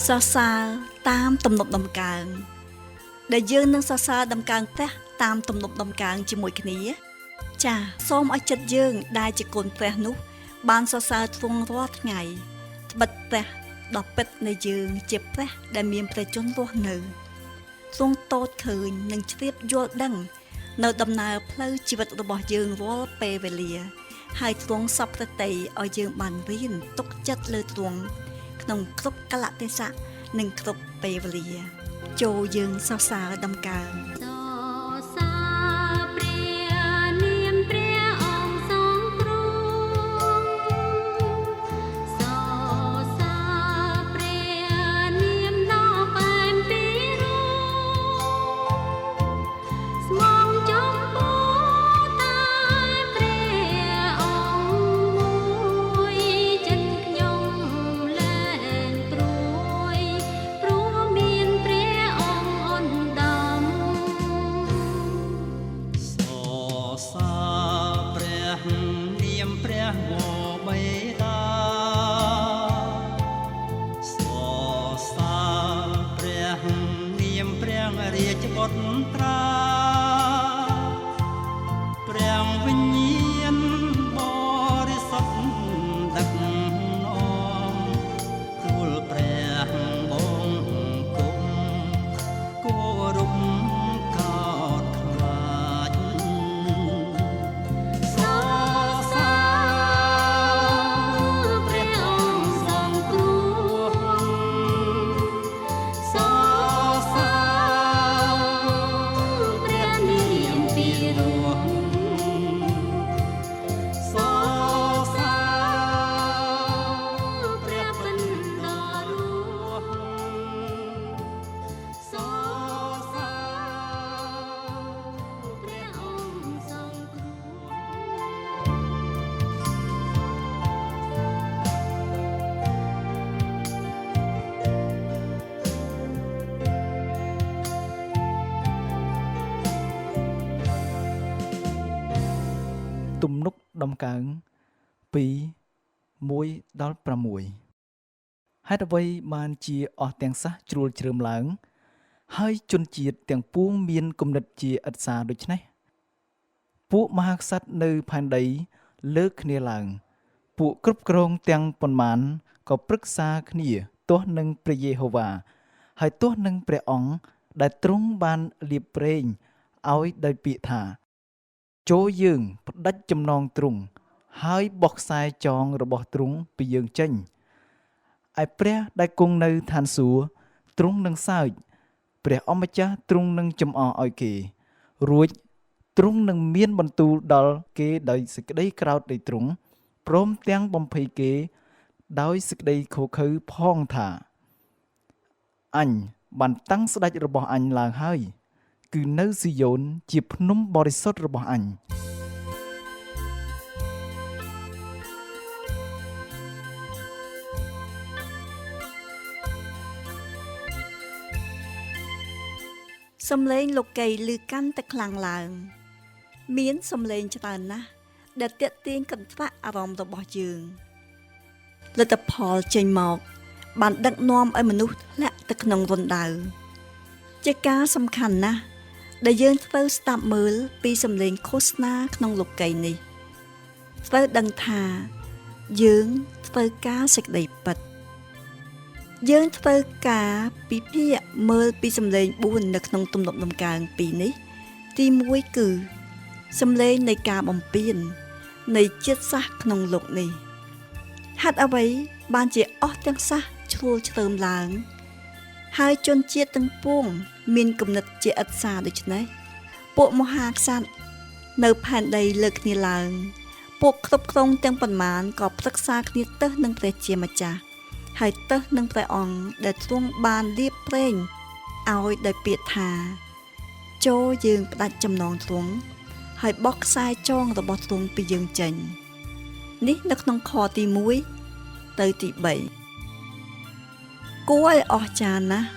សរសើរតាមទំនុកដំកើងដែលយើងនឹងសរសើរដំកើងព្រះតាមទំនុកដំកើងជាមួយគ្នាចាសសូមឲ្យចិត្តយើងដែលជាកូនព្រះនោះបានសរសើរទ្រង់រាល់ថ្ងៃត្បិតព្រះដ៏ពិតនៃយើងជាព្រះដែលមានព្រះជន្មរស់នៅទ្រង់តូចឃើញនិងជ្រាបយល់ដឹងនៅដំណើរផ្លូវជីវិតរបស់យើងរាល់ពេលវេលាហើយទ្រង់សពប្រតិឲ្យយើងបានរៀនទុកចិត្តលើទ្រង់ក្នុងគ្រប់កលៈទេសៈនិងគ្រប់ពេលវេលាចូលយើងសរសើរដំកើងទំនុកដំកើង2 1-6ហេតុអ្វីបានជាអស់ទាំងសះជ្រួលជ្រើមឡើងហើយជនជាតិទាំងពួងមានគំនិតជាឥត្សាដូច្នេះពួកមហាក្សត្រនៅផែនដីលើកគ្នាឡើងពួកគ្រប់គ្រងទាំងប៉ុន្មានក៏ប្រឹក្សាគ្នាទាស់នឹងព្រះយេហូវ៉ាហើយទាស់នឹងព្រះអង្គដែលទ្រង់បានលាបប្រេងឲ្យដោយពាក្យថាចូលយើងផ្ដាច់ចំណងទ្រង់ហើយបោះខ្សែចងរបស់ទ្រង់ពីយើងចេញឯព្រះដែលគង់នៅឋានសួគ៌ទ្រង់នឹងសើចព្រះអម្ចាស់ទ្រង់នឹងចំអកឲ្យគេរួចទ្រង់នឹងមានបន្ទូលដល់គេដោយសេចក្តីក្រោធនៃទ្រង់ព្រមទាំងបំភ័យគេដោយសេចក្តីឃោរឃៅផងថាអញបានតាំងស្ដេចរបស់អញឡើងហើយគឺនៅស៊ីយ៉ូនជាភ្នំបរិសុទ្ធរបស់អញសំឡេងលោកីឮកាន់តែខ្លាំងឡើងមានសំឡេងច្រើនណាស់ដែលទាក់ទាញកន្ត្រាក់អារម្មណ៍របស់យើងលទ្ធផលចេញមកបានដឹកនាំឲ្យមនុស្សធ្លាក់ទៅក្នុងរណ្ដៅជាការសំខាន់ណាស់ដែលយើងត្រូវស្ដាប់មើលពីសំឡេងឃោសនាក្នុងលោកីនេះត្រូវដឹងថាយើងធ្វើការសេចក្តីពិតយើងធ្វើការពិភាក្សាមើលពីសំឡេង4នៅក្នុងទំនុកដំកើង2នេះទី1គឺសំឡេងនៃការបំពេញនៃជាតិសាសន៍ក្នុងលោកនេះហេតុអ្វីបានជាអស់ទាំងសាសជ្រួលជ្រើមឡើងហើយជនជាតិទាំងពួងមានគំនិតជាឥត្សាដូច្នេះពួកមហាក្សត្រនៅផែនដីលើកគ្នាឡើងពួកគ្រប់គ្រងទាំងប៉ុន្មានក៏ប្រឹក្សាគ្នាទៅនឹងព្រះជាម្ចាស់ហើយទៅនឹងព្រះអង្គដែលទ្រង់បានលាបប្រេងឲ្យដោយពាក្យថាចូលយើងផ្ដាច់ចំណងទ្រង់ហើយបោះខ្សែចងរបស់ទ្រង់ពីយើងចេញនេះនៅក្នុងខទី1ទៅទី3គួរឲ្យអស្ចារ្យណាស់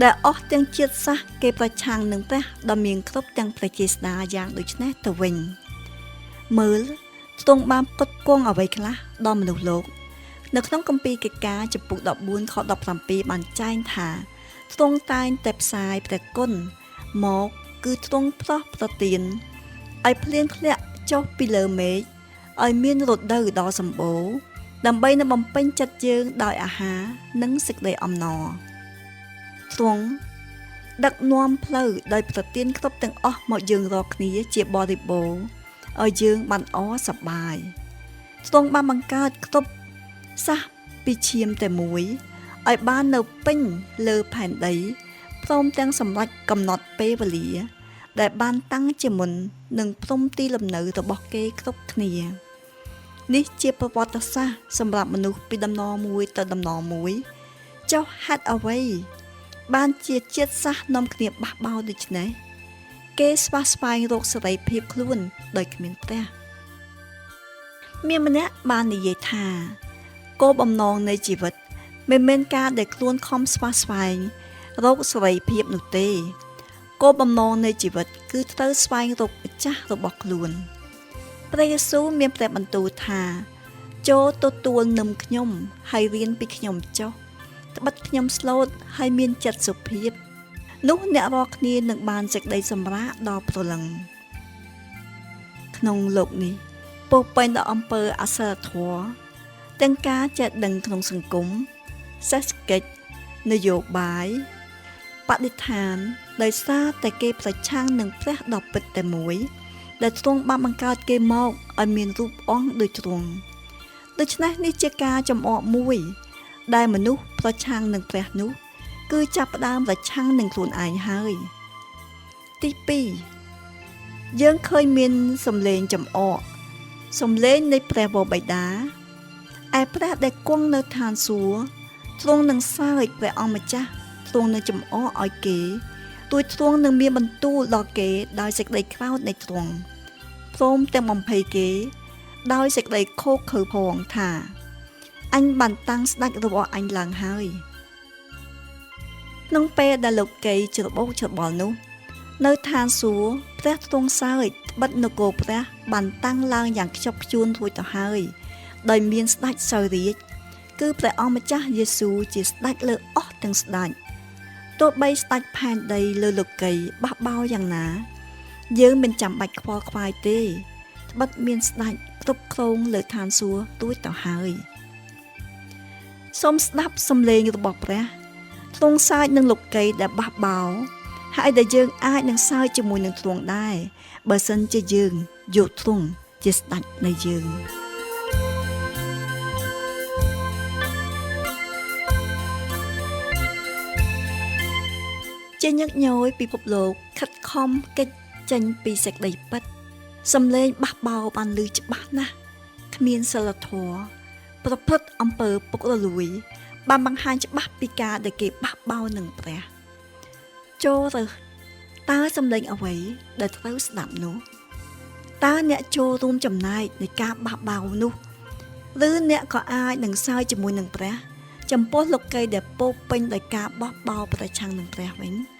ដែលអស់ទាំងជាតិសាសន៍គេប្រឆាំងនឹងព្រះដ៏មានគ្រប់ទាំងព្រះចេស្តាយ៉ាងដូចនេះទៅវិញមើលទ្រង់បានផ្គត់ផ្គង់អ្វីខ្លះដល់មនុស្សលោក នៅក្នុងគម្ពីរកិច្ចការចំពុក14ខ17បានចែងថាទ្រង់តែងតែផ្សាយព្រះគុណមកគឺទ្រង់ផ្ដោះប្រទានឲ្យភ្លៀងធ្លាក់ចុះពីលើមេឃឲ្យមានរដូវដ៏សម្បូរដើម្បីនឹងបំពេញចិត្តយើងដោយអាហារនិងសេចក្តីអំណរទ្រង់ដឹកនាំផ្លូវដោយប្រទានគ្រប់ទាំងអស់មកយើងរាល់គ្នាជាបរិបូរណ៍ឲ្យយើងបានអសប្បាយទ្រង់បានបង្កើតគ្រប់សះពីឈាមតែមួយឲ្យបាននៅពេញលើផែនដីព្រមទាំងសម្រេចកំណត់ពេលវេលាដែលបានតាំងជាមុននឹងព្រំទីលំនៅរបស់គេគ្រប់គ្នានេះជាប្រវត្តិសាស្ត្រសម្រាប់មនុស្សពីដំណរមួយទៅដំណរមួយចុះហេតុអ្វីបានជាជាតិសាសន៍នាំគ្នាបះបោរដូច្នេះគេស្វះស្វែងរកសេរីភាពខ្លួនដោយគ្មានព្រះមានម្នាក់បាននិយាយថាគោលបំណងនៃជីវិតមិនមែនការដែលខ្លួនខំស្វះស្វែងរកសេរីភាពនោះទេគោលបំណងនៃជីវិតគឺត្រូវស្វែងរកម្ចាស់របស់ខ្លួនព្រះយេស៊ូវមានព្រះបន្ទូលថាចូលទទួលនឹមខ្ញុំហើយរៀនពីខ្ញុំចុះត្បិតខ្ញុំស្លូតហើយមានចិត្តសុភាពនោះអ្នករាល់គ្នានឹងបានសេចក្តីសម្រាកដ៏ព្រលឹងក្នុងលោកនេះពោរពេញដោយអំពើអសិលធម៌ទាំងការចេះដឹងក្នុងសង្គមសេដ្ឋកិច្ចនយោបាយបដិឋានដោយសារតែគេប្រឆាំងនឹងព្រះដ៏ពិតតែមួយដែលទ្រង់បានបង្កើតគេមកឲ្យមានរូបអង្គដូចទ្រង់ដូច្នេះនេះជាការចំអកមួយដែលមនុស្សប្រឆាំងនឹងព្រះនោះគឺចាប់ផ្ដើមប្រឆាំងនឹងខ្លួនឯងហើយទី2យើងឃើញមានសំឡេងចំអកសំឡេងនៃព្រះវរបិតាឯព្រះដែលគង់នៅឋានសួគ៌ទ្រង់នឹងសើចព្រះអង្គម្ចាស់ទ្រង់នឹងចំអកឲ្យគេទួយទ្រង់នឹងមានបន្ទូលដល់គេដោយសេចក្តីក្រោធនៃទ្រង់ព្រមទាំងបំភ័យគេដោយសេចក្តីខូខើផងថាអញបានតាំងស្ដេចរបស់អញឡើងហើយក្នុងពេលដែលលោកកេច្របូកច្របល់នោះនៅឋានសួគ៌ព្រះទ្រង់សើចត្បិតនគរព្រះបានតាំងឡើងយ៉ាងខ្ជាប់ខ្ជួនរួចទៅហើយដោយមានស្ដេចសោយរាជគឺព្រះអង្គម្ចាស់យេស៊ូវជាស្ដេចលើអស់ទាំងស្ដេចទោះបីស្ដេចផែនដីលើលោកីបះបោរយ៉ាងណាយើងមិនចាំបាច់ខ្វល់ខ្វាយទេត្បិតមានស្ដេចគ្រប់គ្រងលើឋានសួគ៌ទួចទៅហើយសូមស្ដាប់សំឡេងរបស់ព្រះទ្រង់សើចនឹងលោកីដែលបះបោរហើយដែលយើងអាចនឹងសើចជាមួយនឹងទ្រង់ដែរបើសិនជាយើងយកទ្រង់ជាស្ដេចនៃយើងជាញឹកញយពិភពលោកខិតខំកិច្ចចេញពីសេចក្តីពិតសំឡេងបះបោរបានឮច្បាស់ណាស់គ្មានសិលធម៌ប្រព្រឹត្តអំពើពុករលួយបានបង្ហាញច្បាស់ពីការដែលគេបះបោរនឹងព្រះចូលទៅតើសំឡេងអ្វីដែលត្រូវស្ដាប់នោះតើអ្នកចូលរួមចំណែកនៃការបះបោរនោះឬអ្នកក៏អាចនឹងសើចជាមួយនឹងព្រះចំពោះលោកីដែលពោពេញដោយការបះបោរប្រឆាំងនឹងព្រះវិញ